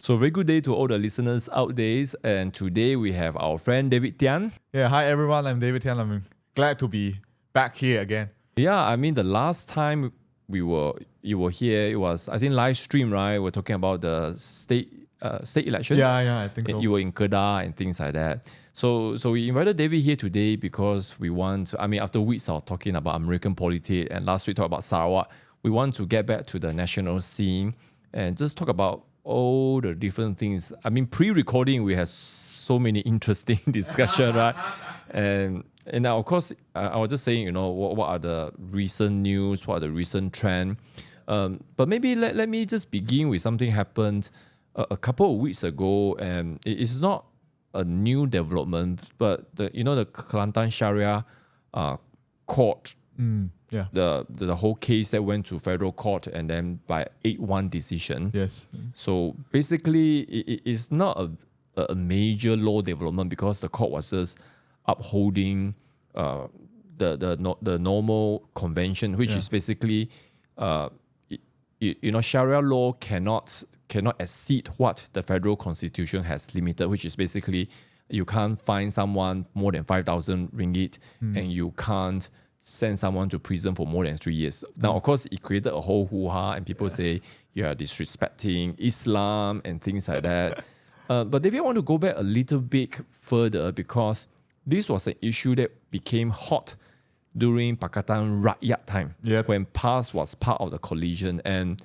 So very good day to all the listeners out there. And today we have our friend David Tiang. Yeah, hi everyone. I'm David Tiang. I'm glad to be back here again. Yeah, I mean the last time you were here, it was I think live stream, right? We're talking about the state election. Yeah, I think so. You were in Kedah and things like that. So we invited David here today because we want to, after weeks of talking about American politics and last week talked about Sarawak, we want to get back to the national scene and just talk about all the different things. Pre-recording, we had so many interesting discussions, right? And now, of course, I was just saying, what are the recent news, what are the recent trends. But maybe let me just begin with something happened a couple of weeks ago, and it's not a new development, but the Kelantan Syariah Court, the whole case that went to federal court and then by 8-1 decision. Yes. So basically, it's not a major law development because the court was just upholding the normal convention, which is basically Sharia law cannot exceed what the federal constitution has limited, which is basically you can't fine someone more than 5,000 ringgit and you can't send someone to prison for more than 3 years. Now, of course, it created a whole hoo-ha and people say you are disrespecting Islam and things like that. But if you want to go back a little bit further, because this was an issue that became hot during Pakatan Rakyat time, when PAS was part of the coalition. And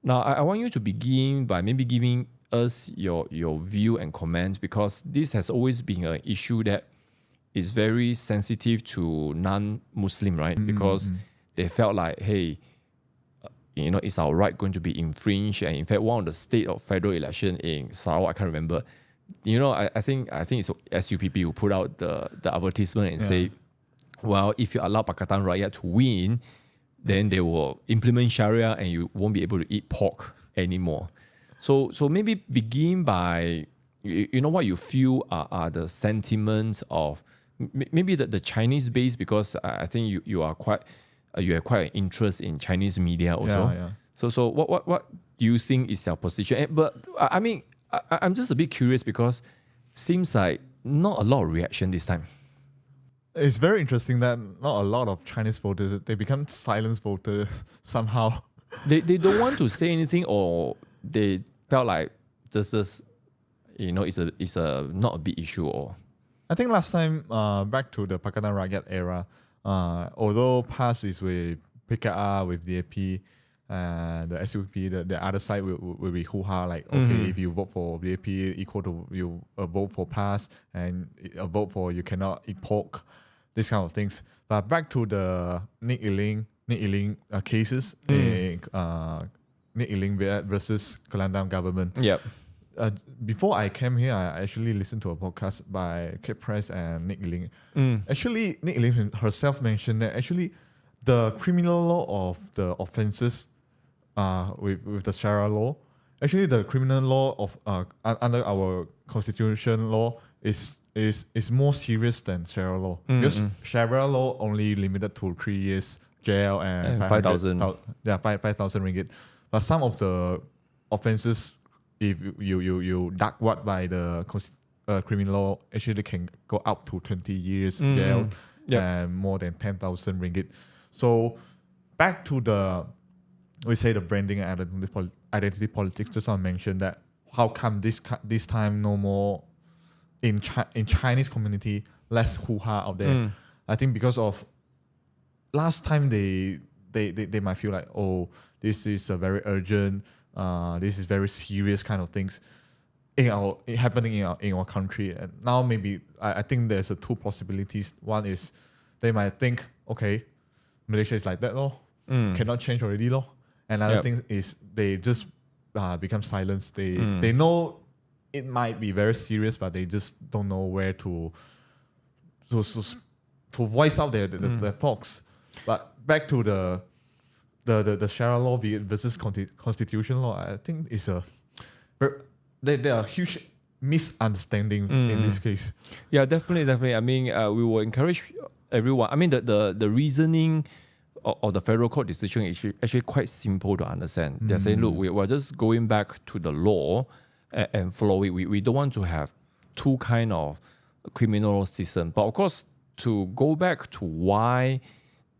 now I want you to begin by maybe giving us your view and comments, because this has always been an issue that is very sensitive to non-Muslim, right? Because they felt like, hey, is our right going to be infringed? And in fact, one of the state of federal election in Sarawak, I can't remember. I think it's SUPP who put out the advertisement and say, well, if you allow Pakatan Rakyat to win, then they will implement Sharia and you won't be able to eat pork anymore. So maybe begin by, what you feel are the sentiments of maybe the Chinese base, because I think you have quite an interest in Chinese media also. Yeah. So what do you think is your position? But I'm just a bit curious because seems like not a lot of reaction this time. It's very interesting that not a lot of Chinese voters, they become silent voters somehow. They don't want to say anything, or they felt like just it's a not a big issue. Or I think last time, back to the Pakatan Rakyat era, although PAS is with PKR, with DAP, the SUP, the other side will be hoo-ha, like, okay, if you vote for DAP, equal to you vote for PAS, and a vote for you cannot eat pork, these kind of things. But back to the Nick Iling cases, Nick Iling versus Kelantan government. Yep. Before I came here, I actually listened to a podcast by Kate Price and Nick Iling. Actually, Nick Iling herself mentioned that actually the criminal law of the offences with the Sharia law, actually the criminal law of under our constitution law is more serious than Sharia law. Because Sharia law only limited to 3 years jail and 5,000. 5,000 ringgit. But some of the offences, if you dark what by the criminal law, actually they can go up to 20 years jail and more than 10,000 ringgit. So back to the branding and identity politics. Just want to mention that how come this time no more in Chinese community, less hoo-ha out there. I think because of last time they might feel like, oh, this is a very urgent, this is very serious kind of things happening in our country. And now maybe I think there's two possibilities. One is they might think, okay, Malaysia is like that law, cannot change already law. And another thing is they just become silent. They know it might be very serious, but they just don't know where to voice out their thoughts. But back to the Sharia law versus constitution law, I think there are huge misunderstanding in this case. Yeah, definitely. We will encourage everyone. The reasoning of the federal court decision is actually quite simple to understand. They're saying, look, we're just going back to the law, and follow it. We don't want to have two kind of criminal system. But of course, to go back to why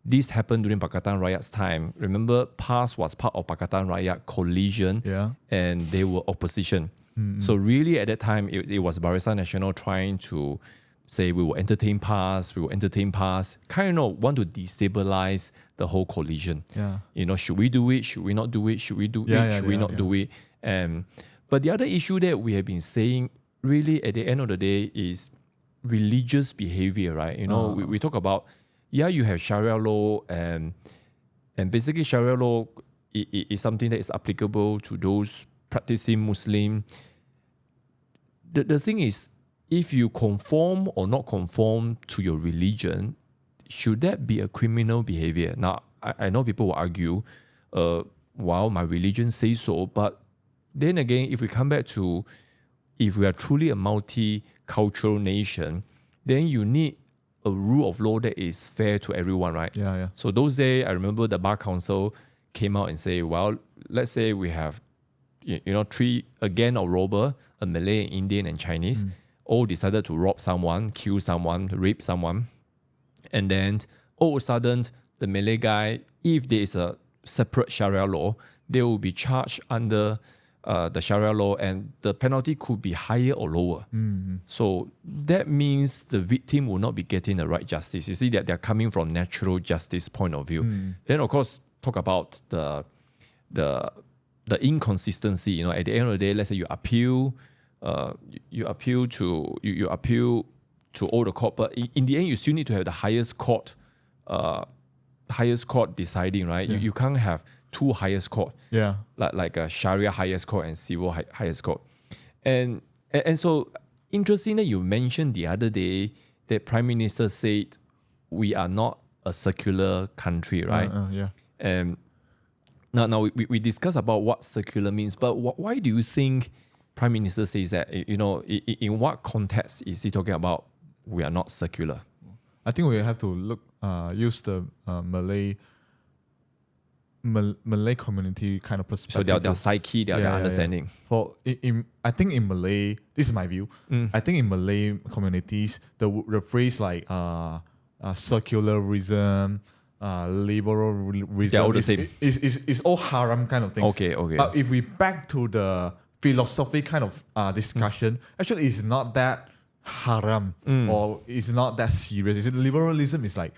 this happened during Pakatan Rayat's time, remember PAS was part of Pakatan Rayat coalition and they were opposition. So really at that time, it was Barisan Nasional trying to say we will entertain PAS, kind of want to destabilize the whole coalition. Should we do it? Should we not do it? Should we do it? Should we not do it? But the other issue that we have been saying really at the end of the day is religious behavior, right? We talk about, you have Sharia law and basically Sharia law is something that is applicable to those practicing Muslim. The thing is, if you conform or not conform to your religion, should that be a criminal behavior? Now, I know people will argue, well, my religion says so, but then again, if we come back to, if we are truly a multicultural nation, then you need a rule of law that is fair to everyone, right? So those days, I remember the Bar Council came out and say, well, let's say we have, three, a gang of robber, a Malay, Indian, and Chinese, all decided to rob someone, kill someone, rape someone. And then all of a sudden, the Malay guy, if there is a separate Sharia law, they will be charged under the Sharia law, and the penalty could be higher or lower. So that means the victim will not be getting the right justice. You see that they're coming from natural justice point of view. Then of course talk about the inconsistency. At the end of the day, let's say you appeal to all the court, but in the end you still need to have the highest court deciding, right? You can't have two highest court, like a Sharia highest court and civil highest court, and so interesting that you mentioned the other day that Prime Minister said we are not a secular country, right? And now we discuss about what secular means, but why do you think Prime Minister says that? In what context is he talking about we are not secular? I think we have to use the Malay community kind of perspective. So their psyche, their understanding. I think in Malay, this is my view. I think in Malay communities, the phrase like secularism, liberalism, they're all the same. Is all haram kind of things. Okay. But if we back to the philosophy kind of discussion, actually it's not that haram or it's not that serious. Liberalism is like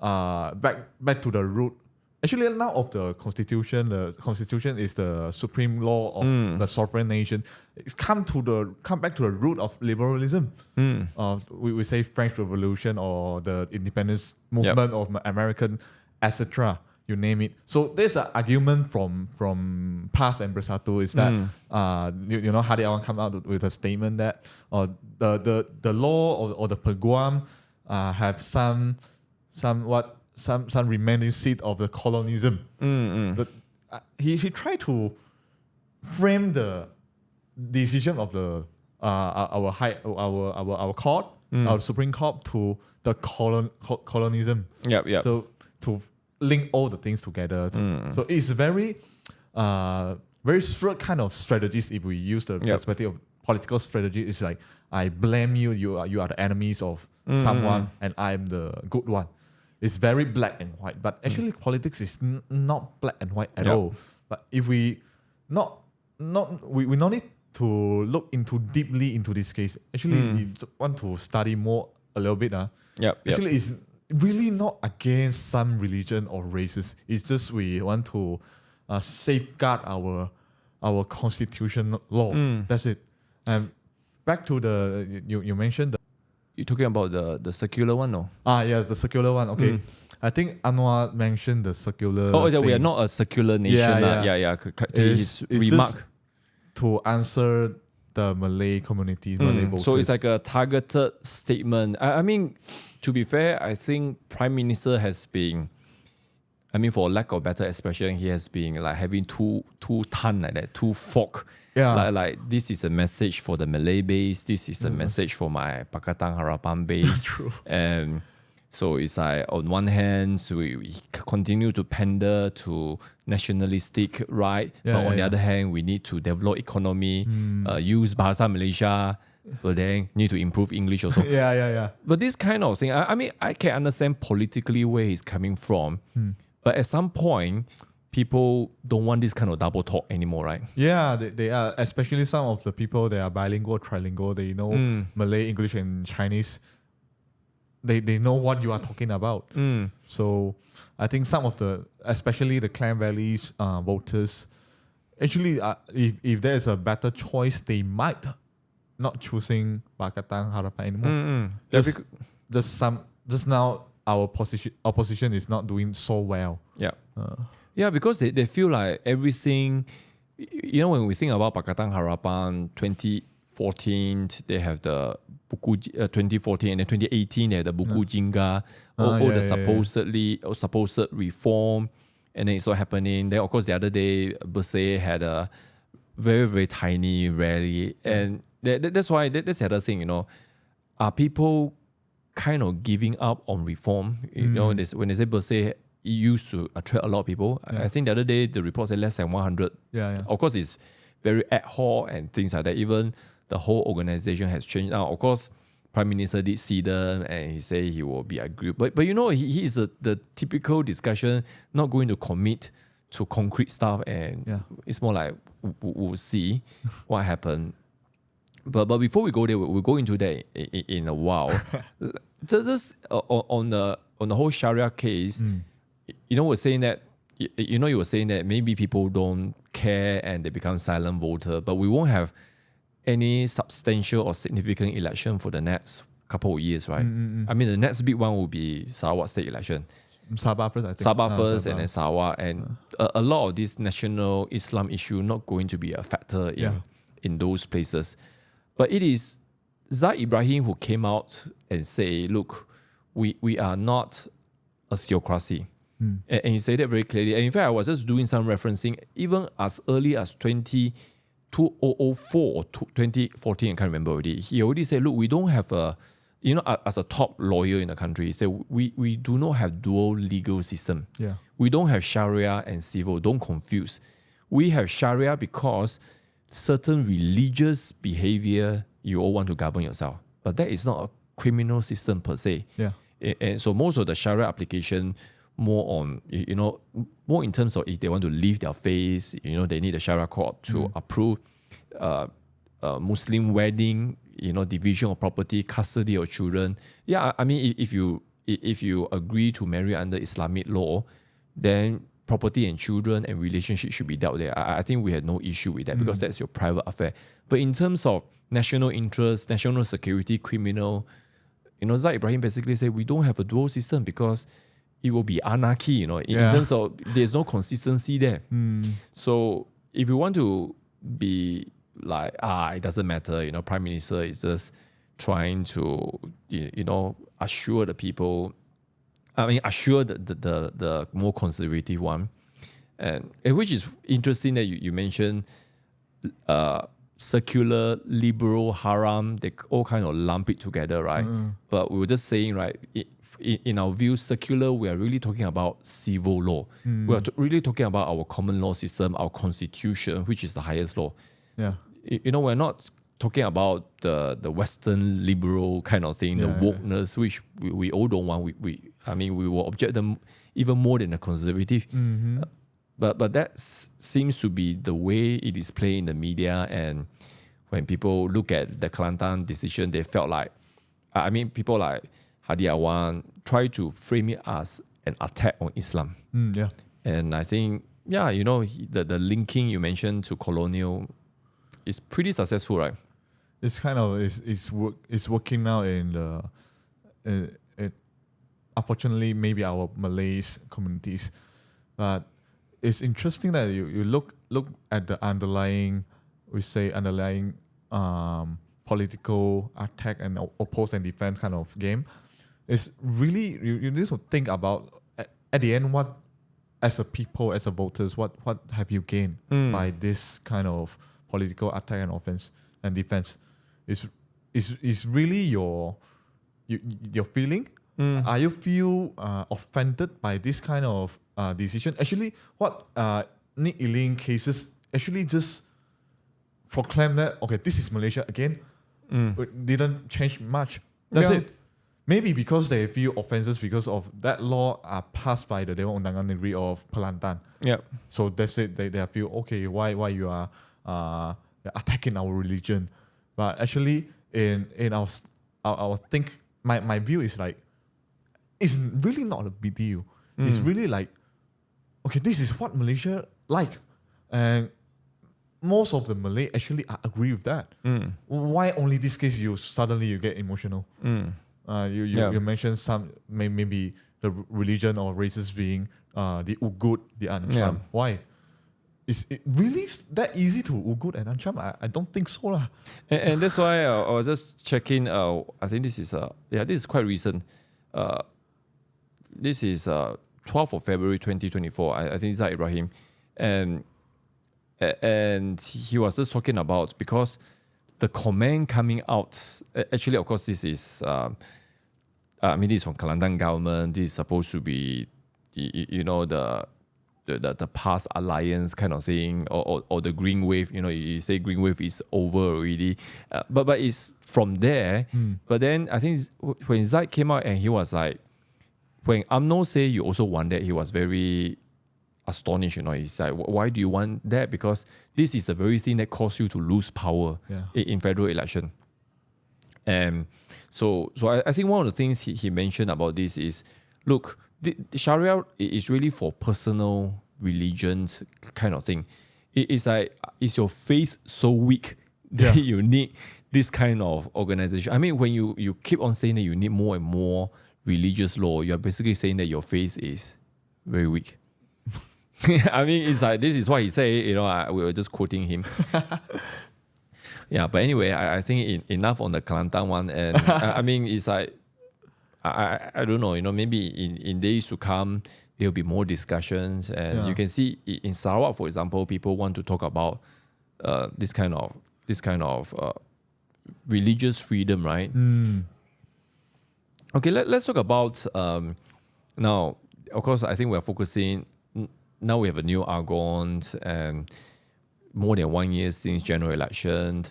back to the root. Actually, now of the constitution is the supreme law of the sovereign nation. It's come back to the root of liberalism. We say French Revolution or the independence movement of American, etc. You name it. So there's an argument from PAS and Bersatu is that Hadi Awan come out with a statement that the law or the Peguam have some remaining seed of the colonialism. He tried to frame the decision of the our court, our Supreme Court, to the colonialism. So to link all the things together. So it's very shrewd kind of strategies. If we use the perspective of political strategy, it's like I blame you. You are the enemies of someone, and I am the good one. It's very black and white, but actually politics is not black and white at all. But if we we not need to look deeply into this case. Actually, we want to study more a little bit. Actually, it's really not against some religion or races. It's just we want to safeguard our constitutional law. That's it. And back to you mentioned you're talking about the secular one, no? Yes, the secular one. Okay. I think Anwar mentioned the secular we are not a secular nation. His remark. Just to answer the Malay community, Malay voters. So it's like a targeted statement. I mean, to be fair, I think Prime Minister has been, for lack of better expression, he has been like having two tongue like that, two fork. Like this is a message for the Malay base. This is the message for my Pakatan Harapan base. True. So it's like on one hand, so we continue to pander to nationalistic right, but on the other hand, we need to develop economy, use Bahasa Malaysia, but then need to improve English also. But this kind of thing, I mean, I can understand politically where he's coming from, but at some point, people don't want this kind of double talk anymore, right? Yeah, they are, especially some of the people that are bilingual, trilingual, they know Malay, English, and Chinese. They know what you are talking about. So I think some of the, especially the Klang Valley's voters, actually, if there is a better choice, they might not choosing Pakatan Harapan anymore. Just now, our opposition is not doing so well. Yeah, because they feel like everything, when we think about Pakatan Harapan 2014, they have the Buku 2014, and then 2018 they had the Buku Jingga, the supposed reform, and then it's all happening. Then of course the other day Bersih had a very, very tiny rally, and that's why that's the other thing, are people kind of giving up on reform? When they say Bersih, it used to attract a lot of people. I think the other day the report said less than 100. Of course, it's very ad hoc and things like that. Even the whole organization has changed now. Of course, Prime Minister did see them and he said he will be agreed. But he is the typical discussion, not going to commit to concrete stuff, and it's more like we'll see what happened. But before we go there, we'll go into that in a while. Just on the whole Shariah case, we're saying that you were saying that maybe people don't care and they become silent voter, but we won't have any substantial or significant election for the next couple of years, right? I mean, the next big one will be Sarawak state election. Sabah first, I think. Sabah first, and then Sarawak, and a lot of this national Islam issue not going to be a factor in those places. But it is Zaid Ibrahim who came out and say, look, we are not a theocracy. And he said that very clearly. And in fact, I was just doing some referencing, even as early as 2004 or 2014, I can't remember already. He already said, look, we don't have as a top lawyer in the country, he said, we do not have dual legal system. We don't have Sharia and civil. Don't confuse. We have Sharia because certain religious behavior, you all want to govern yourself. But that is not a criminal system per se. And so most of the Sharia application more on, more in terms of if they want to leave their faith, they need the Sharia court to approve Muslim wedding, division of property, custody of children. I mean, if you agree to marry under Islamic law, then property and children and relationship should be dealt there. I think we had no issue with that because that's your private affair. But in terms of national interest, national security, criminal, Zaid Ibrahim basically said we don't have a dual system because it will be anarchy, in terms of there's no consistency there. So if you want to be like, it doesn't matter, Prime Minister is just trying to, assure the people, assure the more conservative one. And which is interesting that you mentioned secular, liberal, haram, they all kind of lump it together, right? But we were just saying, right, in our view, secular, we are really talking about civil law. We are really talking about our common law system, our constitution, which is the highest law. We're not talking about the Western liberal kind of thing, the wokeness, which we all don't want. We will object them even more than the conservative. But that seems to be the way it is played in the media. And when people look at the Kelantan decision, they felt like, people like Hadi Awan try to frame it as an attack on Islam. And I think, the linking you mentioned to colonial is pretty successful, right? It's kind of it's working now in the unfortunately maybe our Malays communities, but it's interesting that you look at the underlying political attack and oppose and defend kind of game. It's really you need to think about at the end what, as a people, as a voters, what have you gained by this kind of political attack and offense and defense? Is really your feeling Are you feel offended by this kind of decision? Actually, what Nick Eiling cases actually just proclaim that, okay, this is Malaysia again. It didn't change much. That's it. Maybe because they feel offences because of that law are passed by the Dewan Undangan Negeri of Kelantan. Yeah. So that's it. They feel, okay, why you are attacking our religion? But actually, in our think, my view is like, it's really not a big deal. It's really like, okay, this is what Malaysia like, and most of the Malay actually agree with that. Why only this case you suddenly get emotional? You mentioned some maybe the religion or races being the Ugut, the Ancham. Yeah. Why? Is it really that easy to Ugut and Ancham? I don't think so lah. And that's why I was just checking. I think this is this is quite recent. This is 12th of February 2024. I think it's Ibrahim, and he was just talking about, because the comment coming out, actually, of course, this is this is from Kelantan government. This is supposed to be the past alliance kind of thing, or the green wave. You say green wave is over already, but it's from there. But then I think when Zaid came out and he was like, when UMNO say you also want that, he was very astonished. He's like, why do you want that? Because this is the very thing that caused you to lose power in federal election. And so I think one of the things he mentioned about this is, look, the Shariah is really for personal religions kind of thing. It's like, is your faith so weak that you need this kind of organization? I mean, when you keep on saying that you need more and more religious law, you're basically saying that your faith is very weak. I mean, it's like, this is what he said, we were just quoting him. Yeah, but anyway, I think enough on the Kelantan one. And I mean, it's like, I don't know, maybe in days to come, there'll be more discussions. And you can see in Sarawak, for example, people want to talk about this kind of religious freedom, right? Okay, let's talk about now. Of course, I think we're focusing. Now we have a new Argonne, and more than 1 year since general election,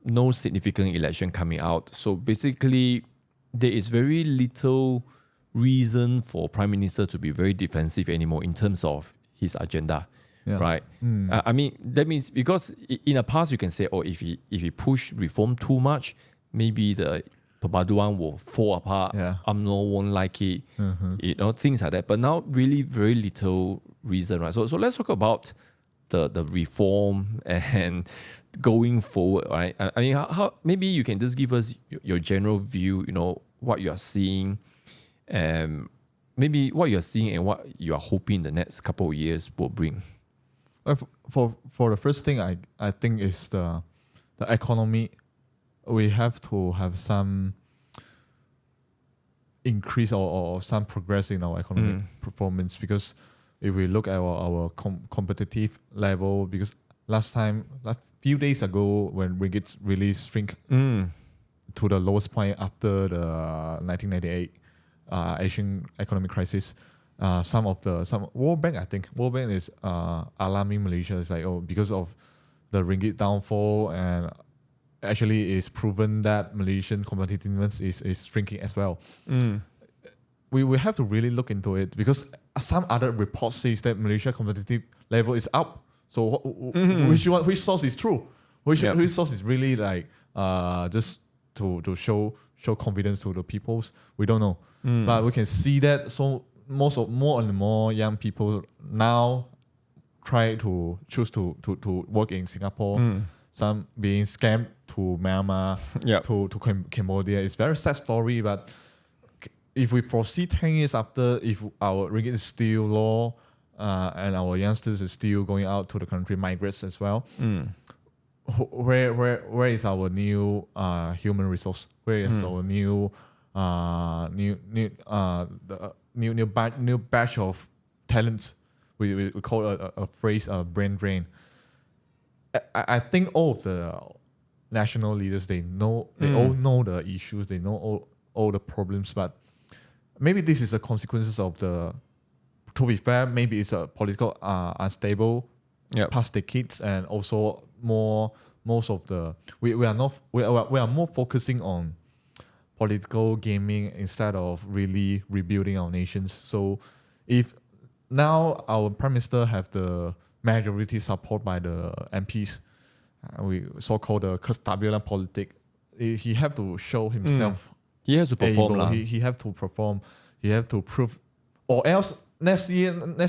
no significant election coming out. So basically, there is very little reason for Prime Minister to be very defensive anymore in terms of his agenda, right? I mean, that means, because in the past you can say, if he push reform too much, maybe the Perpaduan will fall apart. UMNO won't like it. Things like that. But now, really, very little reason, right? So let's talk about the reform and going forward, right? I mean, how maybe you can just give us your general view. What you are seeing, and maybe what you are seeing and what you are hoping the next couple of years will bring. For the first thing, I think is the economy. We have to have some increase or some progress in our economic performance, because if we look at our competitive level, because last few days ago, when ringgit really shrink to the lowest point after the 1998 Asian economic crisis, some World Bank is alarming Malaysia. It's like, because of the ringgit downfall, and actually it's proven that Malaysian competitiveness is shrinking as well. We will have to really look into it, because some other reports says that Malaysia competitive level is up. So which source is true? Which source is really like just to show confidence to the peoples? We don't know. But we can see that more and more young people now try to choose to work in Singapore. Some being scammed to Myanmar, to Cambodia. It's a very sad story, but if we foresee 10 years after, if our ringgit is still low, and our youngsters is still going out to the country, migrants as well, where is our new human resource? Where is our new batch of talents? We call a phrase brain drain. I think all of the national leaders, they all know the issues, they know all the problems, but maybe this is the consequences of the. To be fair, maybe it's a political unstable past decades, and also most of the we are more focusing on political gaming instead of really rebuilding our nations. So if now our prime minister have the majority support by the MPs, we so-called the Kestabilan politic, he have to show himself. He has to perform. He have to perform. He have to prove, or else next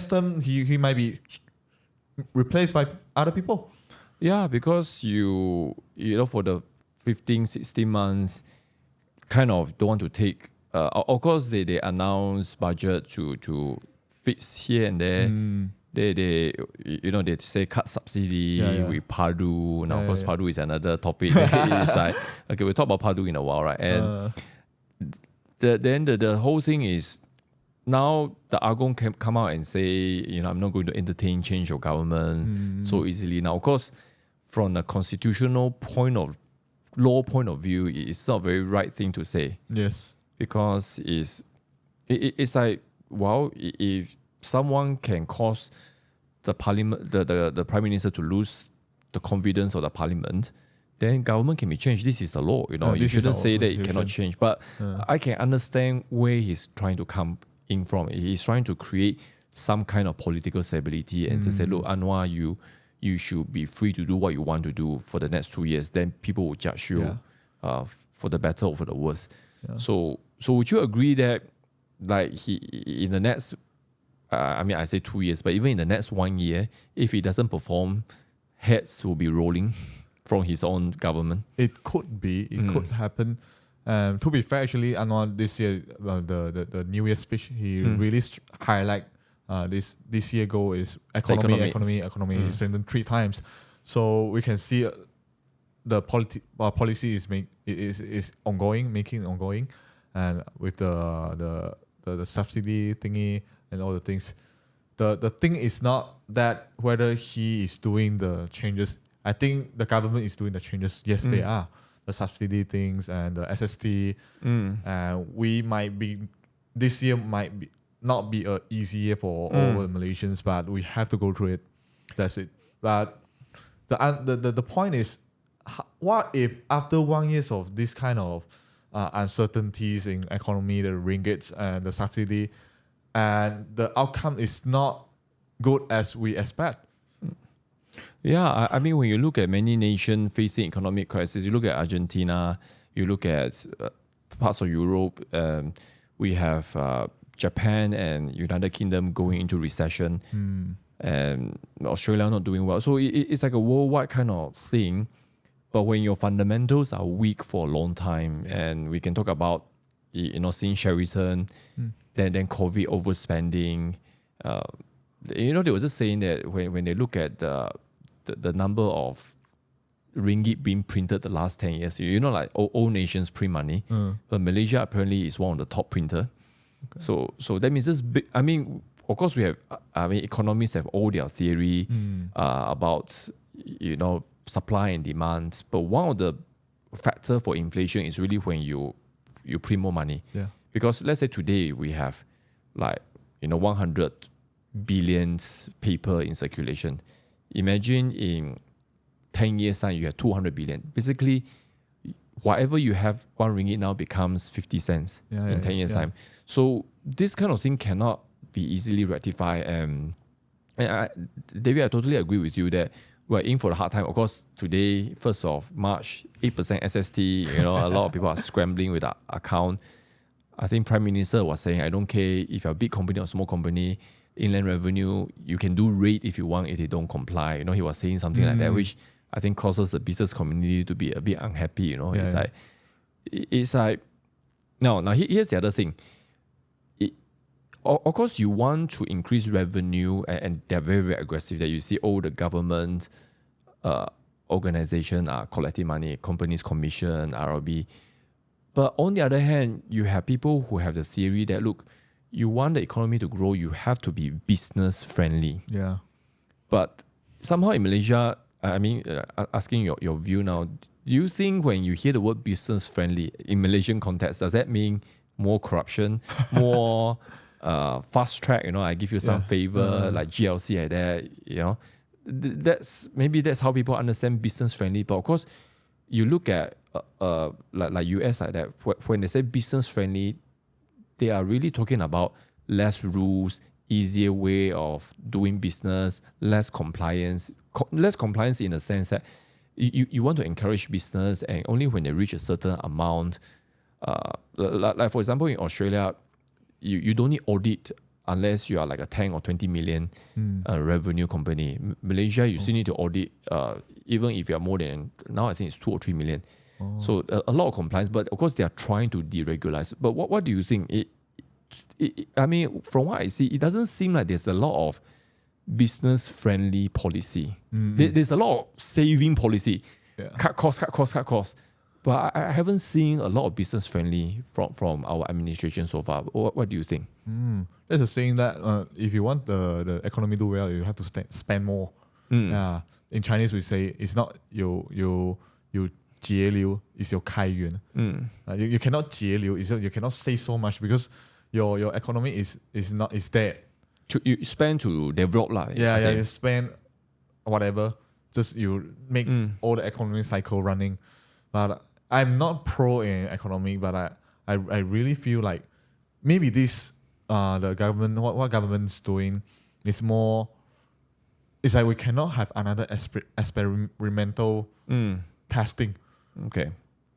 term he might be replaced by other people. Yeah, because you know, for the 15, 16 months, kind of don't want to take. Of course, they announce budget to fix here and there. They say cut subsidy with Padu. Now, of course, Padu is another topic. It's like, okay, we'll talk about Padu in a while, right? And then the whole thing is, now the Agong can come out and say, I'm not going to entertain change of government so easily. Now, of course, from a constitutional law point of view, it's not a very right thing to say. Yes. Because it's like, well, if someone can cause the parliament, the prime minister to lose the confidence of the parliament, then government can be changed. This is the law. You shouldn't say that it cannot change. But I can understand where he's trying to come in from. He's trying to create some kind of political stability and to say, look, Anwar, you should be free to do what you want to do for the next 2 years. Then people will judge you for the better or for the worse. Yeah. So would you agree that, like, he in the next, I say 2 years, but even in the next 1 year, if he doesn't perform, heads will be rolling from his own government? It could be. It could happen. To be fair, actually, Anwar this year, the New Year speech, he really highlight this year goal is economy. He strengthened 3 times. So we can see the policy is ongoing, and with the subsidy thingy and all the things. The thing is not that whether he is doing the changes. I think the government is doing the changes. Yes, they are. The subsidy things and the SST. We might be, this year might be not be a easy year for all the Malaysians, but we have to go through it. That's it. But the point is, what if after 1 year of this kind of uncertainties in economy, the ringgits and the subsidy, and the outcome is not good as we expect? Yeah, I mean, when you look at many nations facing economic crisis, you look at Argentina, you look at parts of Europe, we have Japan and United Kingdom going into recession, and Australia not doing well. So it's like a worldwide kind of thing. But when your fundamentals are weak for a long time, and we can talk about, seeing Sheraton, then COVID overspending. They were just saying that when they look at the number of ringgit being printed the last 10 years, like all nations print money, but Malaysia apparently is one of the top printer. Okay. So that means this big. I mean, of course we have. Economists have all their theory about supply and demand, but one of the factor for inflation is really when you print more money. Yeah. Because let's say today we have 100 billion paper in circulation. Imagine in 10 years time you have 200 billion. Basically, whatever you have 1 ringgit now becomes 50 cents in 10 years time. So this kind of thing cannot be easily rectified. David, I totally agree with you that we're in for a hard time. Of course, today, 1st of March, 8% SST, a lot of people are scrambling with our account. I think Prime Minister was saying, I don't care if you're a big company or small company, inland revenue, you can do rate if you want if they don't comply. He was saying something like that, which I think causes the business community to be a bit unhappy. It's like now here's the other thing. Of course, you want to increase revenue, and they're very, very aggressive. That you see all the government organization are collecting money, companies commission, RLB. But on the other hand, you have people who have the theory that, look, you want the economy to grow, you have to be business friendly. Yeah. But somehow in Malaysia, asking your view now, do you think when you hear the word business friendly in Malaysian context, does that mean more corruption, more fast track. I give you some favor like GLC like that. That's how people understand business friendly. But of course, you look at like US like that. When they say business friendly, they are really talking about less rules, easier way of doing business, less compliance in the sense that you want to encourage business, and only when they reach a certain amount, like for example in Australia, you don't need audit unless you are like a 10 or 20 million revenue company. Malaysia, you still need to audit even if you are more than, now I think it's 2 or 3 million. So a lot of compliance, but of course they are trying to deregularize. But what do you think? I mean, from what I see, it doesn't seem like there's a lot of business-friendly policy. There's a lot of saving policy. Cut costs. But I haven't seen a lot of business-friendly from our administration so far. What do you think? There's a saying that if you want the economy to do well, you have to spend more. In Chinese, we say it's not you 节流, it's your 开源. You cannot 节流, you cannot save so much because your economy is dead. You spend to develop you spend whatever, just you make all the economic cycle running. But I'm not pro in economy, but I really feel like maybe this the government, what government's doing is more, it's like we cannot have another experimental testing. Okay,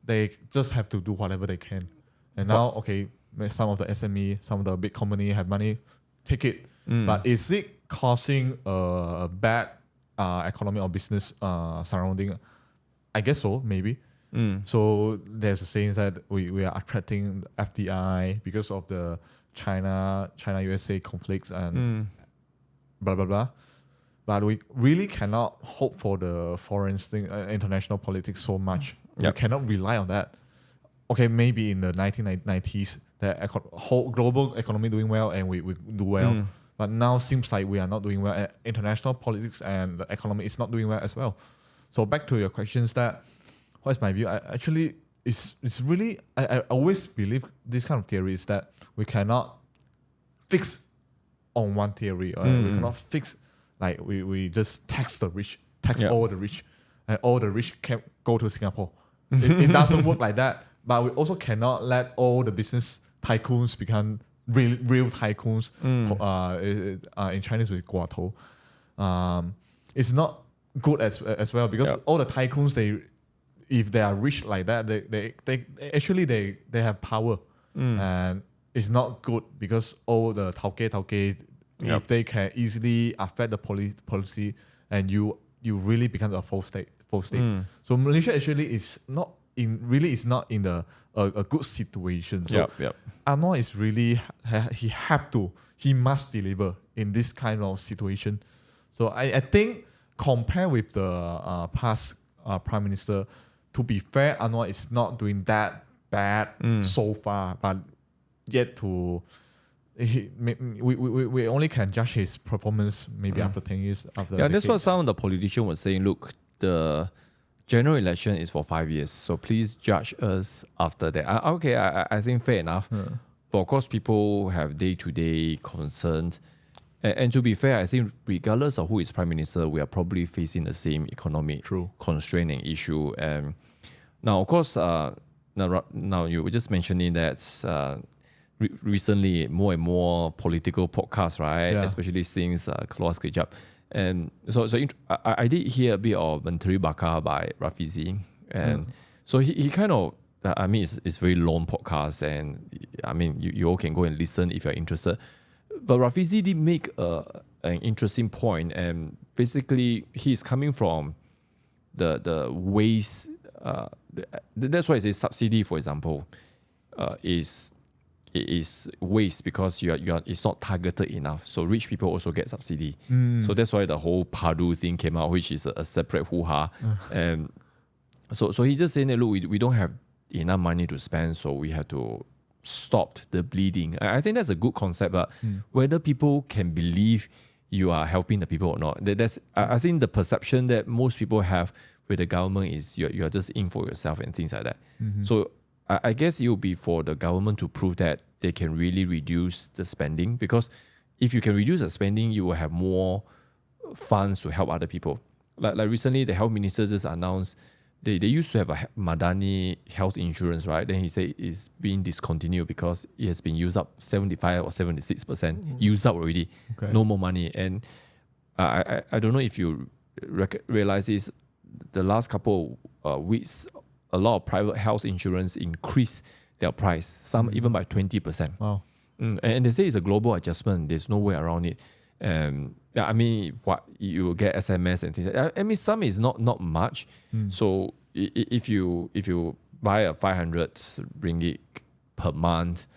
they just have to do whatever they can. And now, okay, some of the SME, some of the big company have money, take it. But is it causing a bad economy or business surrounding? I guess so, maybe. So there's a saying that we are attracting FDI because of the China-USA conflicts and blah, blah, blah. But we really cannot hope for the foreign international politics so much. We cannot rely on that. Okay, maybe in the 1990s, the whole global economy doing well and we do well. But now seems like we are not doing well. International politics and the economy is not doing well as well. So back to your questions, that what is my view? It's really, I always believe this kind of theory is that we cannot fix on one theory. We cannot fix, like we just tax the rich, all the rich, and all the rich can go to Singapore. It doesn't work like that. But we also cannot let all the business tycoons become real tycoons. In Chinese with 寡头. It's not good as well because all the tycoons, if they are rich like that, they actually they have power, and it's not good because all the tauke, if they can easily affect the policy, and you really become a false state. So Malaysia actually is not in a good situation. So Anwar is really, he must deliver in this kind of situation. So I think compared with the past Prime Minister, to be fair, Anwar is not doing that bad so far, but yet we only can judge his performance maybe after 10 years. That's what some of the politicians were saying. Look, the general election is for 5 years, so please judge us after that. I think fair enough. But of course, people have day-to-day concerns. And to be fair, I think regardless of who is Prime Minister, we are probably facing the same economic constraint and issue. And now, of course, now you were just mentioning that recently more and more political podcasts, right? Especially since Keluar Sekejap. And so I did hear a bit of Menteri Bakar by Rafizi, and so he kind of, I mean, it's very long podcast, and I mean you all can go and listen if you're interested. But Rafizi did make an interesting point, and basically he's coming from the waste. That's why I say subsidy, for example, is waste because it's not targeted enough. So rich people also get subsidy. So that's why the whole Padu thing came out, which is a separate hoo-ha. And so he just saying that, look, we don't have enough money to spend, so we have to stop the bleeding. I think that's a good concept, but whether people can believe you are helping the people or not, I think the perception that most people have with the government is you're just in for yourself and things like that. So I guess it will be for the government to prove that they can really reduce the spending, because if you can reduce the spending, you will have more funds to help other people. Like recently, the health minister just announced they used to have a Madani health insurance, right? Then he said it's being discontinued because it has been used up 75 or 76%, used up already, no more money. And I don't know if you realize this, the last couple of weeks, a lot of private health insurance increased their price, some even by 20%. Wow. And they say it's a global adjustment. There's no way around it. I mean, what you will get SMS and things. I mean, some is not much. So if you buy a 500 ringgit per month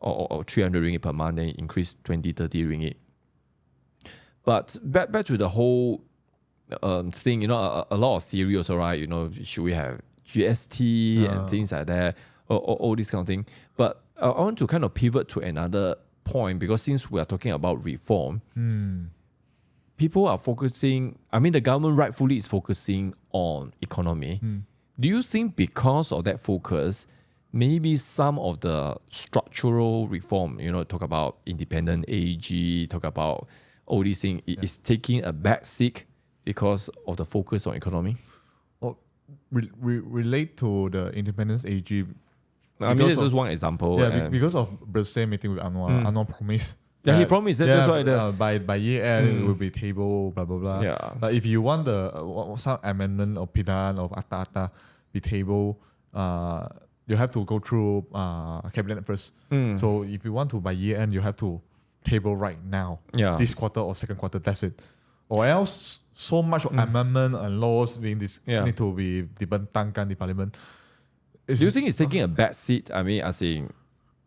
or 300 ringgit per month, then increase 20, 30 ringgit. But back to the whole thing, you know, a lot of theory also, right? You know, should we have GST and things like that, or all this kind of thing. But I want to kind of pivot to another point, because since we are talking about reform, people are focusing, I mean, the government rightfully is focusing on economy. Do you think because of that focus, maybe some of the structural reform, you know, talk about independent AG, talk about all these things, is taking a back seat because of the focus on economy? Relate to the independence AG. I mean, this is one example. Yeah, because of Brazil meeting with Anwar. Anwar promised. Yeah, he promised that. That's why by year end it will be table, blah blah blah. Yeah. But if you want the some amendment of Pidan of Ata be table, you have to go through cabinet first. So if you want to by year end, you have to table right now. Yeah. This quarter or second quarter. That's it. Or else so much amendment and laws being need to be dibentangkan di parliament. Do you think it's taking a back seat? I mean, I think,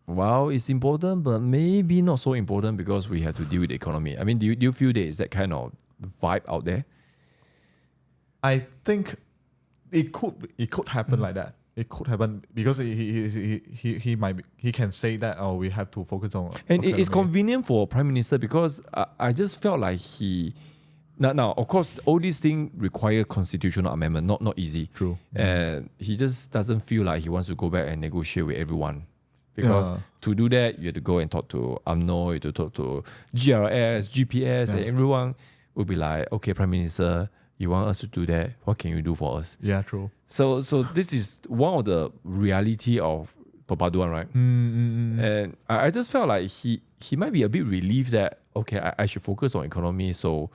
well, it's important, but maybe not so important because we have to deal with the economy. I mean, do you feel there is that kind of vibe out there? I think it could happen like that. It could happen because he can say that, oh, we have to focus on. And it's convenient for Prime Minister because I just felt like he. Now, of course, all these things require constitutional amendment, not easy. True. And he just doesn't feel like he wants to go back and negotiate with everyone. Because to do that, you have to go and talk to UMNO, you have to talk to GRS, GPS, and everyone will be like, okay, Prime Minister, you want us to do that? What can you do for us? Yeah, true. So this is one of the reality of Perpaduan, right? And I just felt like he might be a bit relieved that, okay, I should focus on economy, so...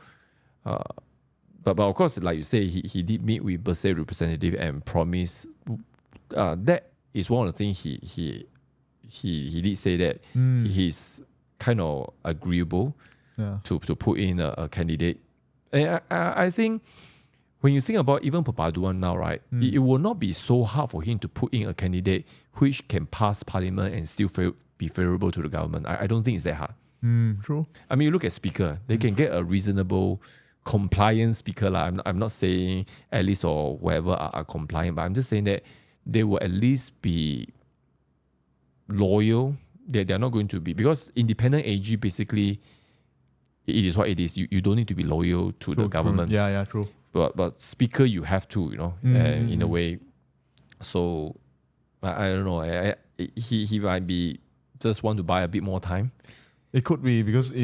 But of course, like you say, he did meet with Bersih representative and promise that is one of the things he did say that he's kind of agreeable to put in a candidate. And I think when you think about even Perpaduan now, right, it will not be so hard for him to put in a candidate which can pass parliament and still be favorable to the government. I don't think it's that hard. True. I mean, you look at speaker, they can get a reasonable compliant speaker. I'm not saying Alice or whoever are compliant, but I'm just saying that they will at least be loyal. They're not going to be, because independent AG basically it is what it is. You don't need to be loyal to the government. Yeah, true. But speaker you have to, you know, in a way. So I don't know. He might be just want to buy a bit more time. It could be because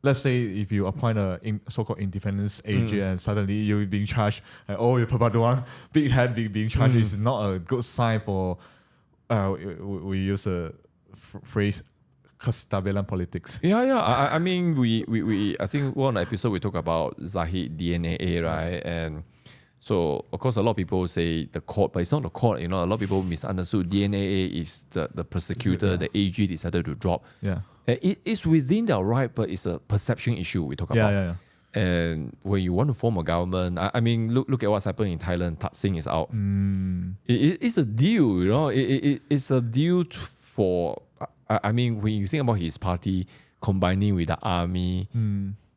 let's say if you appoint a so-called independence AG and suddenly you're being charged, and you're Perpaduan, big head being charged is not a good sign for, we use a phrase, Kestabilan politics. Yeah. I mean, we I think one episode we talk about Zahid DNA, right? And so of course a lot of people say the court, but it's not the court. You know, a lot of people misunderstood. DNA is the prosecutor. The AG decided to drop. Yeah. It's within their right, but it's a perception issue we talk about. Yeah. And when you want to form a government, I mean, look at what's happening in Thailand. Thak Singh is out. It's a deal, you know. It's a deal for. I mean, when you think about his party combining with the army,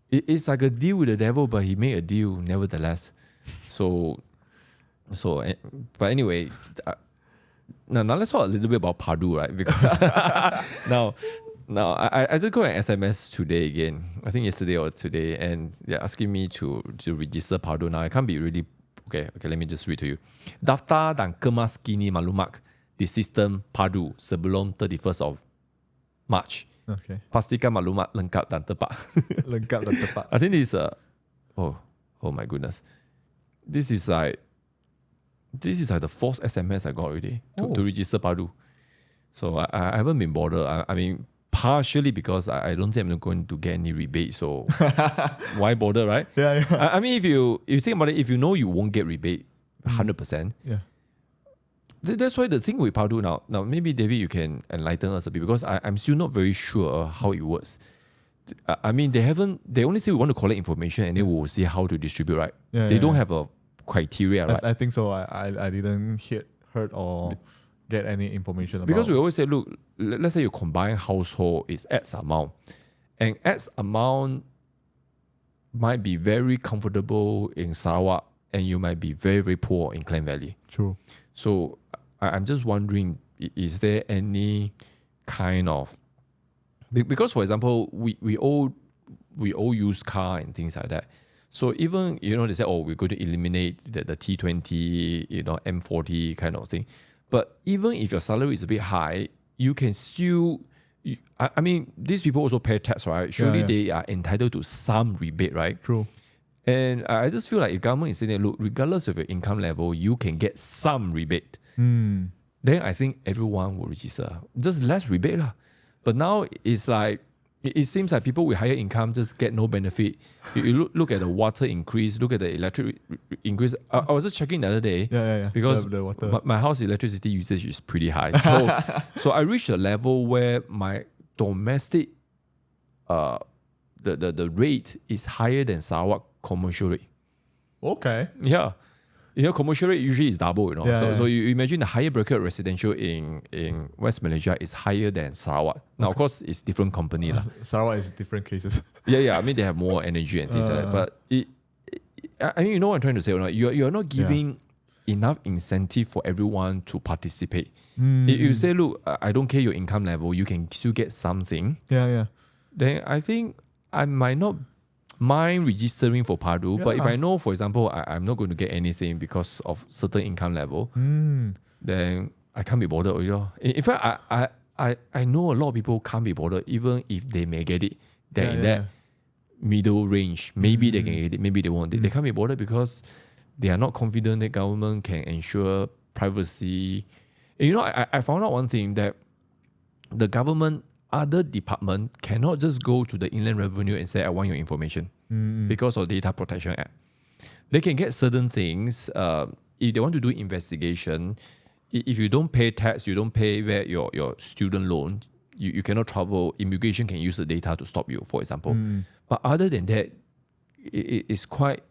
it's like a deal with the devil, but he made a deal nevertheless. So, but anyway, now let's talk a little bit about Padu, right? Because now I just got an SMS today again. I think yesterday or today, and they're asking me to register Padu. Now I can't be really okay. Let me just read to you. Daftar dan kemas kini maklumat the system PADU sebelum 31st of March. Okay. Pastikan maklumat lengkap dan tepat. Lengkap dan tepat. I think this is oh my goodness. This is like the fourth SMS I got already to register PADU. So I haven't been bothered. I mean, partially because I don't think I'm going to get any rebate. So why bother, right? Yeah. I mean, if you think about it, if you know you won't get rebate 100%, that's why the thing with PADU now maybe David, you can enlighten us a bit, because I'm still not very sure how it works. I mean, they only say we want to collect information and then we'll see how to distribute, right? They don't have a criteria, right? I think so. I didn't heard or get any information about. Because we always say, look, let's say your combined household is X amount, and X amount might be very comfortable in Sarawak and you might be very, very poor in Klang Valley. True. So I'm just wondering, is there any kind of, because for example, we all use car and things like that. So even, they say, we're going to eliminate the T20, M40 kind of thing. But even if your salary is a bit high, you can still, I mean, these people also pay tax, right? Surely they are entitled to some rebate, right? True. And I just feel like if government is saying that, look, regardless of your income level, you can get some rebate. Then I think everyone will register. Just less rebate lah. But now it's like, it seems like people with higher income just get no benefit. You look at the water increase, look at the electric increase. I was just checking the other day. Because the water. My house electricity usage is pretty high. So I reached a level where my domestic, the rate is higher than Sarawak commercial rate. Okay. Yeah. Commercial rate usually is double, So you imagine the higher bracket residential in West Malaysia is higher than Sarawak. Now, of course, it's different company. Sarawak is different cases. Yeah. I mean, they have more energy and things like that. But I mean, you know what I'm trying to say, right? You're not giving enough incentive for everyone to participate. If you say, look, I don't care your income level, you can still get something. Yeah. Then I think I might not mind registering for PADU, but if I know, for example, I'm not going to get anything because of certain income level, then I can't be bothered. In fact, I know a lot of people can't be bothered, even if they may get it. They're in that middle range. Maybe they can get it, maybe they won't. They can't be bothered because they are not confident that government can ensure privacy. And I found out one thing, that the government, other department cannot just go to the Inland Revenue and say, I want your information because of Data Protection Act. They can get certain things. If they want to do investigation, if you don't pay tax, you don't pay your student loan, you cannot travel. Immigration can use the data to stop you, for example. But other than that, it's quite,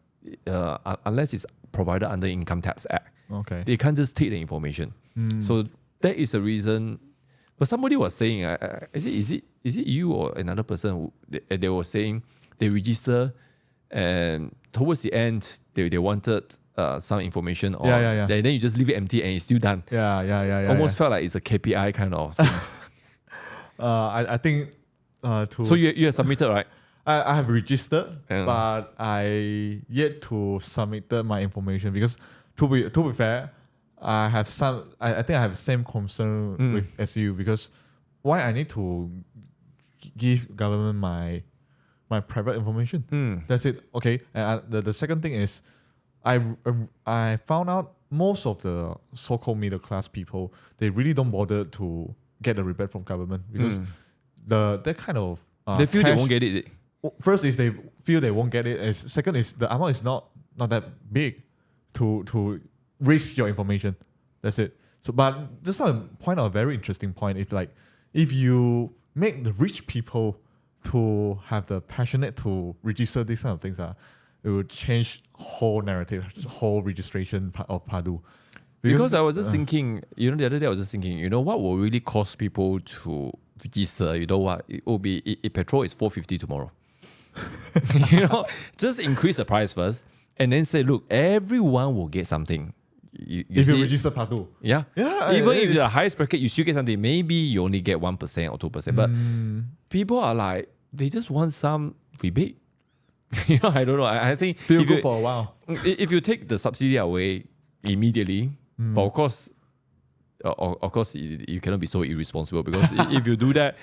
unless it's provided under Income Tax Act, they can't just take the information. So that is the reason. But somebody was saying, is it you or another person who they were saying they register and towards the end they wanted some information on, then you just leave it empty and it's still done. Almost felt like it's a KPI kind of thing. I think so you have submitted, right? I have registered, but I yet to submit my information because to be fair, I have some. I think I have the same concern with as you, because why I need to give government my private information. That's it. Okay. And the second thing is, I found out most of the so-called middle class people, they really don't bother to get a rebate from government because that kind of they feel cash, they won't get it. First is they feel they won't get it. Second is the amount is not that big to risk your information. That's it. So, but that's not a point, a very interesting point. If you make the rich people to have the passionate to register these kind of things, it will change whole narrative, whole registration of PADU. Because I was just thinking, the other day I was just thinking, what will really cost people to register? You know what? It will be, if petrol is 450 tomorrow. Just increase the price first and then say, look, everyone will get something. If you register PADU. Yeah. Even if you're the highest bracket, you still get something. Maybe you only get 1% or 2%. But people are like, they just want some rebate. I don't know. I think feel good for a while. If you take the subsidy away immediately, but of course, of course, you cannot be so irresponsible because if you do that,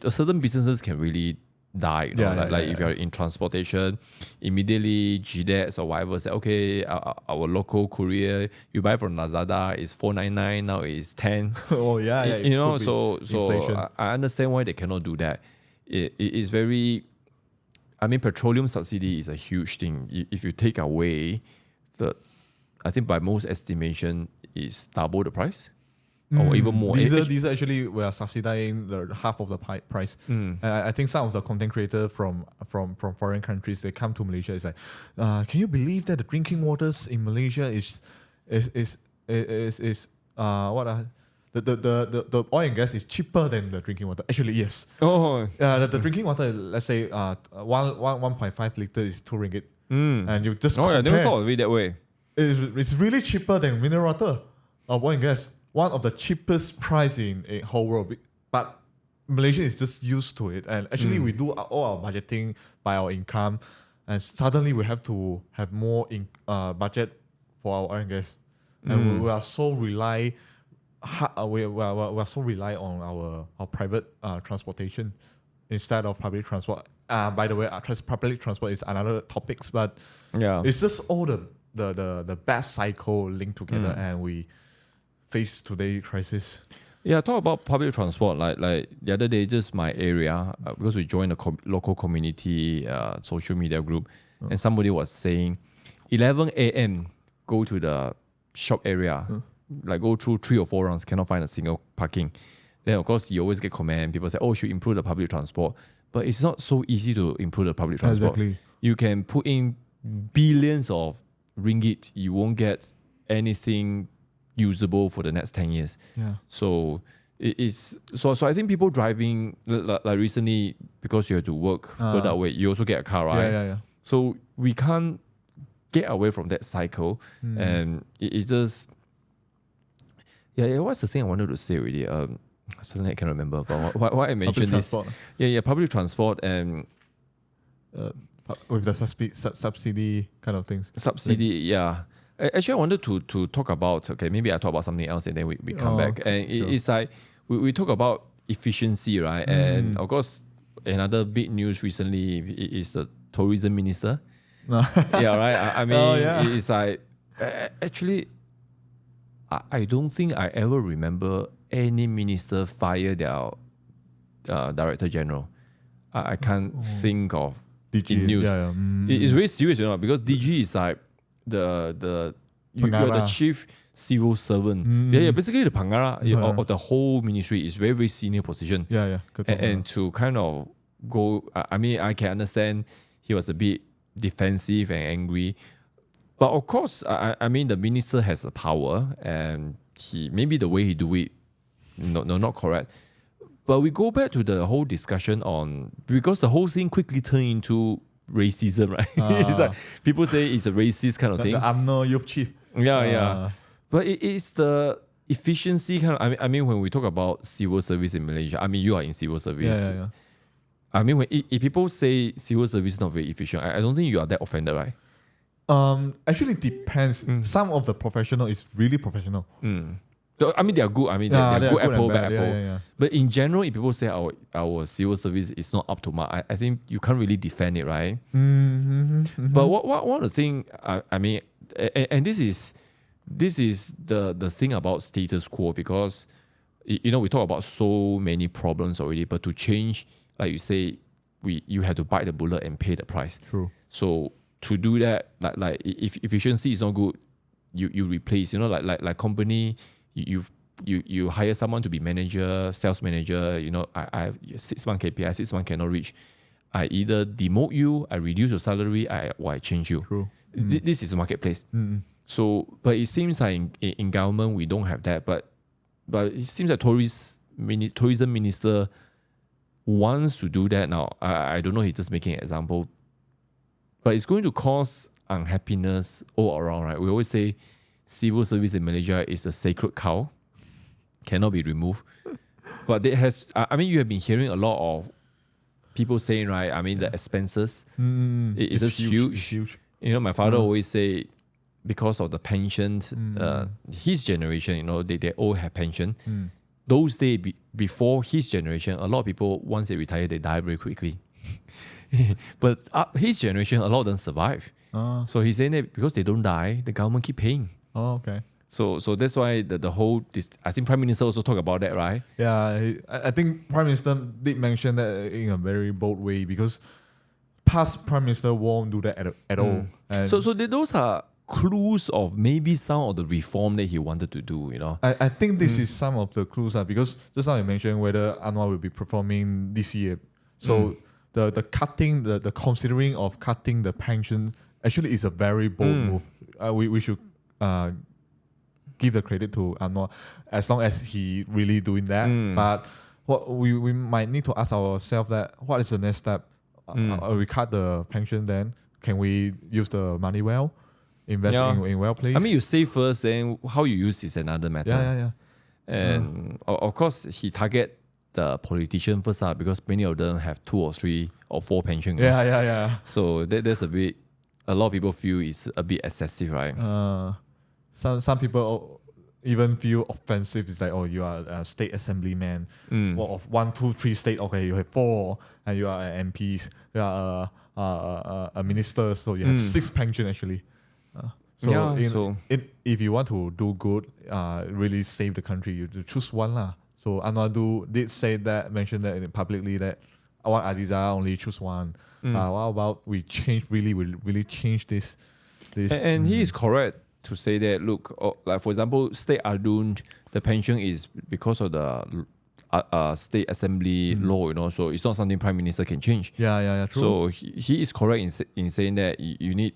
certain businesses can really die. You know? If you're in transportation, immediately GDEX or whatever say, okay, our local courier, you buy from Lazada, is $4.99, now it's 10. Oh yeah, you know, so inflation. I understand why they cannot do that. It is very, I mean, petroleum subsidy is a huge thing. If you take away I think by most estimation is double the price. Or even more. These actually were subsidizing the half of the price. I think some of the content creators from foreign countries, they come to Malaysia. It's like, can you believe that the drinking waters in Malaysia is what are the oil and gas is cheaper than the drinking water? Actually, yes. Oh, the drinking water, let's say 1.5 liter is 2 ringgit, and you just I never thought of it that way. It's really cheaper than mineral water or oil and gas. One of the cheapest price in a whole world, but Malaysia is just used to it. And actually, we do all our budgeting by our income, and suddenly we have to have more budget for our oil and gas, and we are so rely on our private transportation instead of public transport. By the way, public transport is another topic, but it's just all the best cycle linked together, and we face today's crisis. Yeah, talk about public transport. Like the other day, just my area, because we joined a local community social media group, and somebody was saying 11 a.m. go to the shop area, like go through 3 or 4 rounds, cannot find a single parking. Then of course you always get comment. People say, "Oh, should improve the public transport," but it's not so easy to improve the public transport. Exactly. You can put in billions of ringgit, you won't get anything usable for the next 10 years. Yeah. So I think people driving like recently, because you have to work further away, you also get a car, right? Yeah. So we can't get away from that cycle, and it's just what's the thing I wanted to say already? Suddenly I can't remember, but why I mentioned this. Public transport and with the subsidy kind of things. Subsidy, Actually, I wanted to talk about, maybe I talk about something else and then we come back. And it's like, we talk about efficiency, right? And of course, another big news recently is the tourism minister. I mean, it's like, actually, I don't think I ever remember any minister fire their director general. I can't think of DG, in news. It's very serious, because DG is like you are the chief civil servant. Basically the Pangara of the whole ministry is very, very senior position. And to kind of go, I mean, I can understand he was a bit defensive and angry. But of course, I mean, the minister has the power, and maybe the way he do it, not correct. But we go back to the whole discussion because the whole thing quickly turned into racism, right? It's like people say it's a racist kind of thing. The UMNO youth chief. But it's the efficiency kind of. I mean, when we talk about civil service in Malaysia, I mean, you are in civil service. I mean, if people say civil service is not very efficient, I don't think you are that offended, right? Actually depends. Some of the professional is really professional. So, I mean, they are good. I mean, they're good apple, bad apple. But in general, if people say our civil service is not up to mark, I think you can't really defend it, right? But what one of the thing, I mean, and this is the thing about status quo, because we talk about so many problems already, but to change, like you say, you have to bite the bullet and pay the price. True. So to do that, like if efficiency is not good, you replace. Like company. You hire someone to be manager, sales manager. I have 6 month KPI, 6 month cannot reach. I either demote you, I reduce your salary, or I change you. True. This is a marketplace. So, but it seems like in government we don't have that. But it seems like tourism minister wants to do that now. I don't know. He's just making an example, but it's going to cause unhappiness all around, right? We always say civil service in Malaysia is a sacred cow, cannot be removed. But you have been hearing a lot of people saying, right? I mean, the expenses is just huge. Huge. My father always say because of the pensions, his generation, you know, they all have pension. Those days before his generation, a lot of people, once they retire, they die very quickly. But his generation, a lot of them survive. So he's saying that because they don't die, the government keep paying. Oh, okay. So that's why the whole, I think Prime Minister also talked about that, right? Yeah, I think Prime Minister did mention that in a very bold way, because past Prime Minister won't do that at all. And So those are clues of maybe some of the reform that he wanted to do, you know. I think this is some of the clues, because just now you mentioned whether Anwar will be performing this year. So the cutting, the considering of cutting the pension actually is a very bold move. We should give the credit to Anwar as long as he really doing that. But what we might need to ask ourselves that what is the next step? We cut the pension, then can we use the money well? Invest in well place. I mean, you save first, then how you use is another matter. Yeah. And of course, he target the politician first, because many of them have 2 or 3 or 4 pension. Yeah. So that's a lot of people feel it's a bit excessive, right? Some people even feel offensive. It's like, oh, you are a state assemblyman. Of 1, 2, 3 state. Okay, you have 4, and you are MPs. You are a minister, so you have 6 pension actually. If you want to do good, really save the country, you choose one lah. So Anwar did say that, mentioned that publicly, that Awak Aziza only choose one. What about we really change this? And he is correct to say that, look, like for example, State Adun, the pension is because of the state assembly law, you know, so it's not something Prime Minister can change. Yeah, true. So he is correct in saying that you need,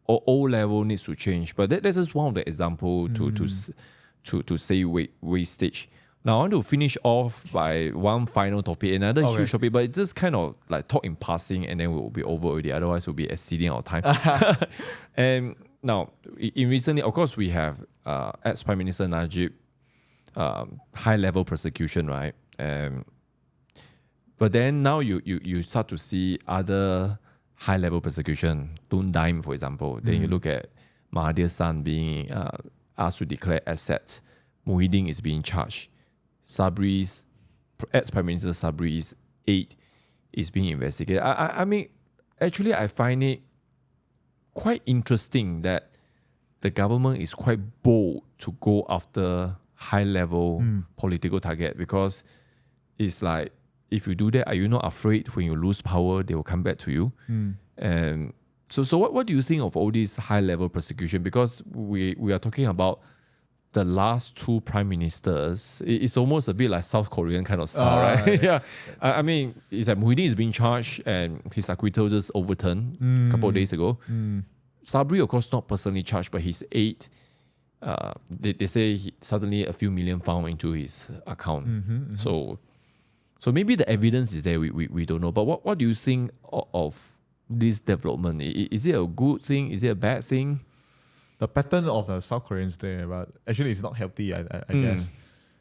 O level needs to change. But that's just one of the example to say wastage. Now I want to finish off by one final topic, another huge topic, but it's just kind of like talk in passing, and then we'll be over already. Otherwise, we'll be exceeding our time. And now, in recently, of course, we have ex-Prime Minister Najib, high-level persecution, right? But then now you start to see other high-level persecution. Tun Daim, for example. Then you look at Mahathir's son being asked to declare assets. Muhyiddin is being charged. Sabri's, ex-Prime Minister Sabri's aide is being investigated. I mean, actually, I find it quite interesting that the government is quite bold to go after high-level political target, because it's like, if you do that, are you not afraid when you lose power, they will come back to you? And so what do you think of all these high-level persecution? Because we are talking about the last 2 prime ministers. It's almost a bit like South Korean kind of style, right? Yeah. I mean, it's like Muhyiddin is being charged and his acquittal just overturned a couple of days ago. Sabri, of course, not personally charged, but his aide, they say suddenly a few million found into his account. So maybe the evidence is there, we don't know. But what do you think of this development? Is it a good thing? Is it a bad thing? The pattern of the South Koreans there, but actually it's not healthy, I guess.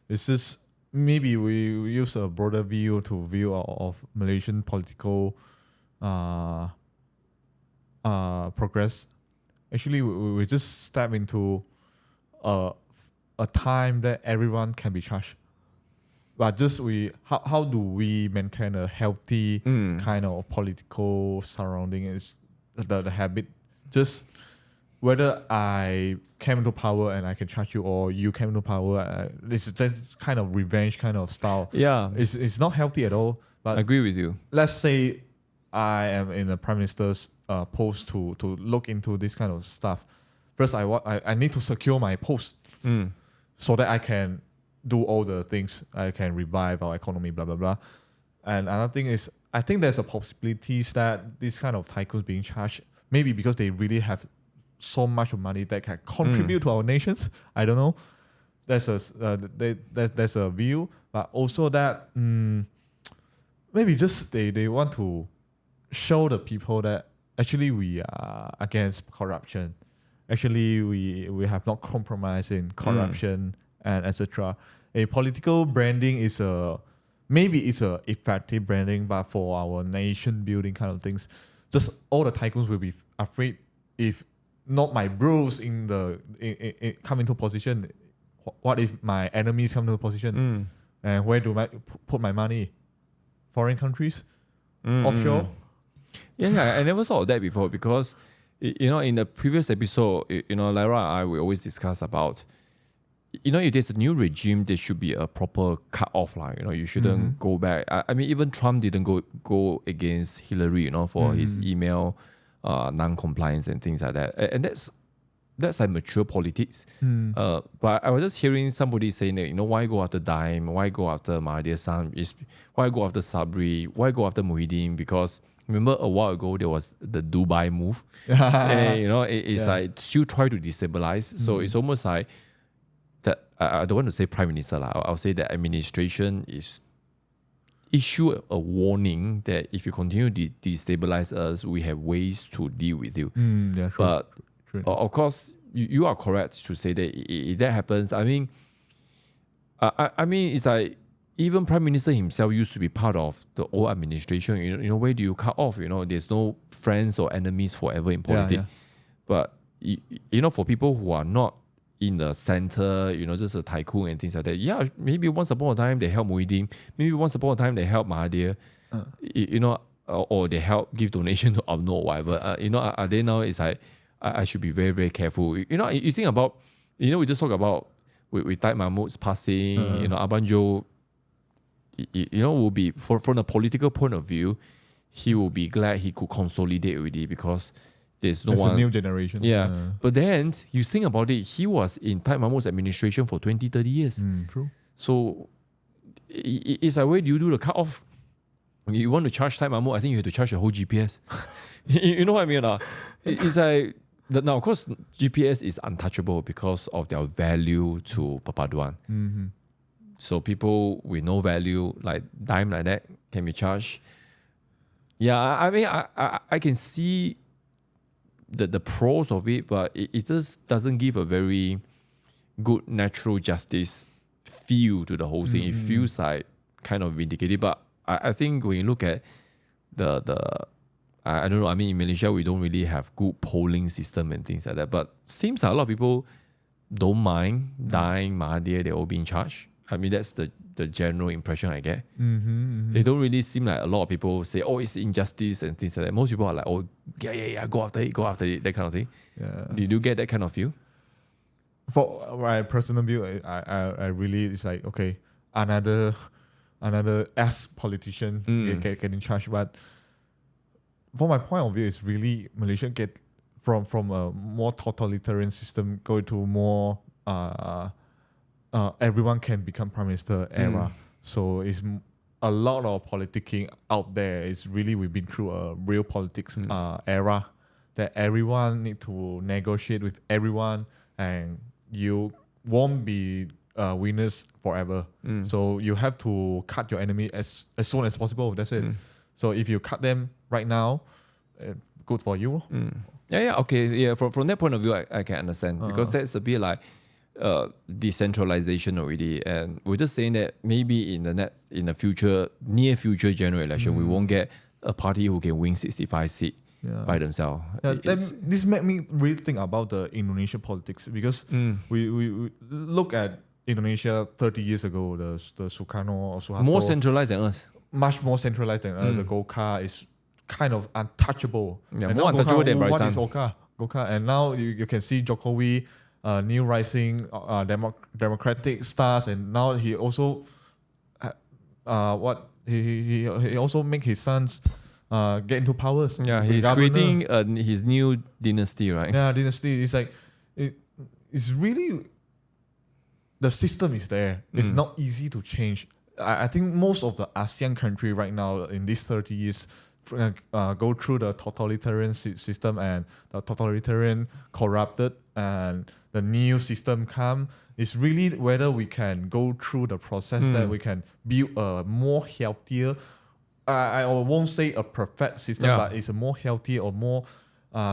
It's just maybe we use a broader view to view of Malaysian political progress. Actually, we just step into a time that everyone can be charged. But just how do we maintain a healthy kind of political surrounding? Is the habit just whether I came into power and I can charge you, or you came into power, it's just kind of revenge kind of style. Yeah, it's not healthy at all. But I agree with you. Let's say I am in the prime minister's post to look into this kind of stuff. First, I need to secure my post so that I can do all the things. I can revive our economy, blah blah blah. And another thing is, I think there's a possibility that this kind of tycoons being charged, maybe because they really have so much of money that can contribute to our nations. I don't know. There's a view, but also that maybe just they want to show the people that actually we are against corruption. Actually, we have not compromised in corruption and etc. A political branding is maybe it's a effective branding, but for our nation building kind of things, just all the tycoons will be afraid if not my bros in come into position? What if my enemies come into position? And where do I put my money? Foreign countries, offshore. Yeah, I never thought of that before because, in the previous episode, Lyra and I, we always discuss about, if there's a new regime, there should be a proper cut-off line. You shouldn't go back. I mean, even Trump didn't go against Hillary, for his email non-compliance and things like that. And that's like mature politics. But I was just hearing somebody saying that, why go after Dime? Why go after Mahathir San? Why go after Sabri? Why go after Muhyiddin? Because remember a while ago, there was the Dubai move. And, it's like still try to destabilize. So it's almost like that. I don't want to say prime minister. I'll say that administration is issue a warning that if you continue to destabilize us, we have ways to deal with you. Yeah, true. But of course, you are correct to say that if that happens, I mean, it's like even Prime Minister himself used to be part of the old administration. Where do you cut off? There's no friends or enemies forever in politics. But for people who are not in the center, just a tycoon and things like that. Yeah, maybe once upon a time they help Muhyiddin. Maybe once upon a time they help Mahathir. Or they help give donation to UMNO or whatever. Are they now? It's like I should be very, very careful. You think about, we just talk about with Taib Mahmud's passing, Abanjo, will be, from a political point of view, he will be glad he could consolidate already because there's a new generation. Yeah. But then you think about it, he was in Taib Mahmud's administration for 20, 30 years. True. So it's like, where do you do the cut-off? You want to charge Taib Mahmud, I think you have to charge the whole GPS. You know what I mean? It's like, now, of course, GPS is untouchable because of their value to Papaduan. So people with no value, like dime like that, can be charged. Yeah, I mean, I can see the pros of it, but it just doesn't give a very good natural justice feel to the whole thing. It feels like kind of vindicated. But I think when you look at I don't know, I mean, in Malaysia, we don't really have good polling system and things like that. But seems like a lot of people don't mind dying Mahathir, they're all being charged. I mean, that's the general impression I get. They don't really seem like a lot of people say, oh, it's injustice and things like that. Most people are like, oh, yeah, go after it, that kind of thing. Yeah. Did you get that kind of view? For my personal view, I really, it's like, okay, another politician getting charged. But from my point of view, it's really Malaysia get from a more totalitarian system go to more everyone can become prime minister era. So it's a lot of politicking out there. It's really, we've been through a real politics era that everyone need to negotiate with everyone, and you won't be winners forever. So you have to cut your enemy as soon as possible. That's it. So if you cut them right now, good for you. Okay. Yeah, from that point of view, I can understand because that's a bit like decentralization already, and we're just saying that maybe in the near future general election, we won't get a party who can win 65 seats by themselves. This made me really think about the Indonesian politics because we look at Indonesia 30 years ago, the Suharto, more centralized than us. Much more centralized than us. The Golkar is kind of untouchable. Yeah, more untouchable than Barisan. What is Golkar? And now you can see Jokowi, new rising democratic stars, and now he also he also make his sons get into powers. Yeah, he's creating his new dynasty, right? Yeah, dynasty. It's like it's really, the system is there. It's not easy to change. I think most of the ASEAN country right now in these 30 years go through the totalitarian system, and the totalitarian corrupted, and the new system come. It's really whether we can go through the process that we can build a more healthier, I won't say a perfect system, but it's a more healthy or more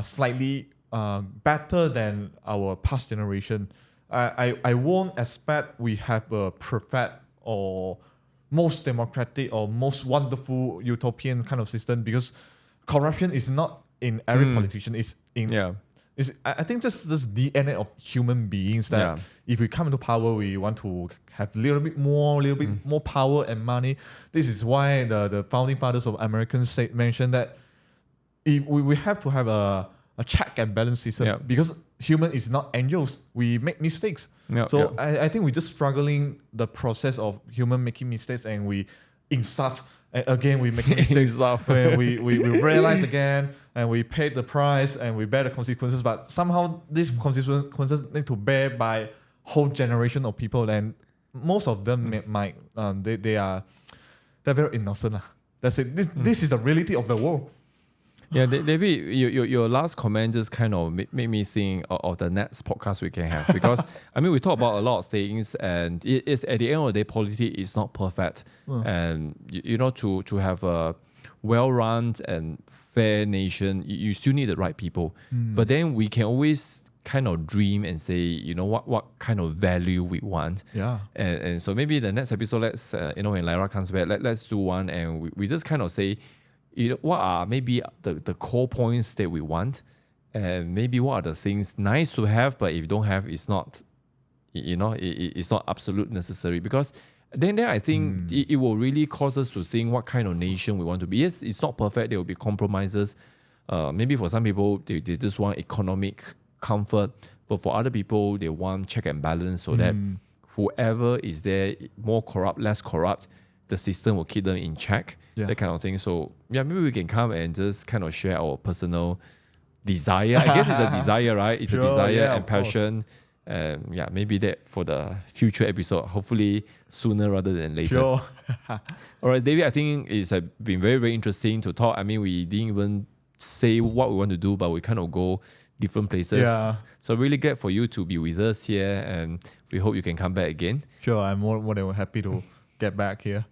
slightly better than our past generation. I won't expect we have a perfect or most democratic or most wonderful utopian kind of system, because corruption is not in every politician. It's I think just this DNA of human beings that if we come into power, we want to have a little bit more power and money. This is why the founding fathers of American state mentioned that if we have to have a check and balance system because human is not angels. We make mistakes. I think we're just struggling the process of human making mistakes, and we insult. And again, we make mistakes. When we realize again, and we pay the price, and we bear the consequences. But somehow these consequences need to bear by whole generation of people, and most of them they're very innocent. That's it. This is the reality of the world. Yeah, David, your last comment just kind of made me think of the next podcast we can have, because I mean we talk about a lot of things, and it is at the end of the day, politics is not perfect, and to have a well-run and fair nation, you still need the right people. But then we can always kind of dream and say, what kind of value we want. And so maybe the next episode, let's when Lyra comes back, let's do one, and we just kind of say, what are maybe the core points that we want, and maybe what are the things nice to have, but if you don't have, it's not, it's not absolute necessary. Because then I think it will really cause us to think what kind of nation we want to be. Yes, it's not perfect. There will be compromises. Maybe for some people, they just want economic comfort, but for other people, they want check and balance so that whoever is there, more corrupt, less corrupt, the system will keep them in check, that kind of thing. So maybe we can come and just kind of share our personal desire. I guess it's a desire, right? It's a desire and passion. And maybe that for the future episode, hopefully sooner rather than later. All right, David, I think it's been very, very interesting to talk. I mean, we didn't even say what we want to do, but we kind of go different places. So really glad for you to be with us here, and we hope you can come back again. Sure, I'm more than happy to get back here.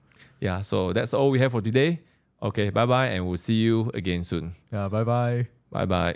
So that's all we have for today. Okay, bye-bye, and we'll see you again soon. Bye-bye. Bye-bye.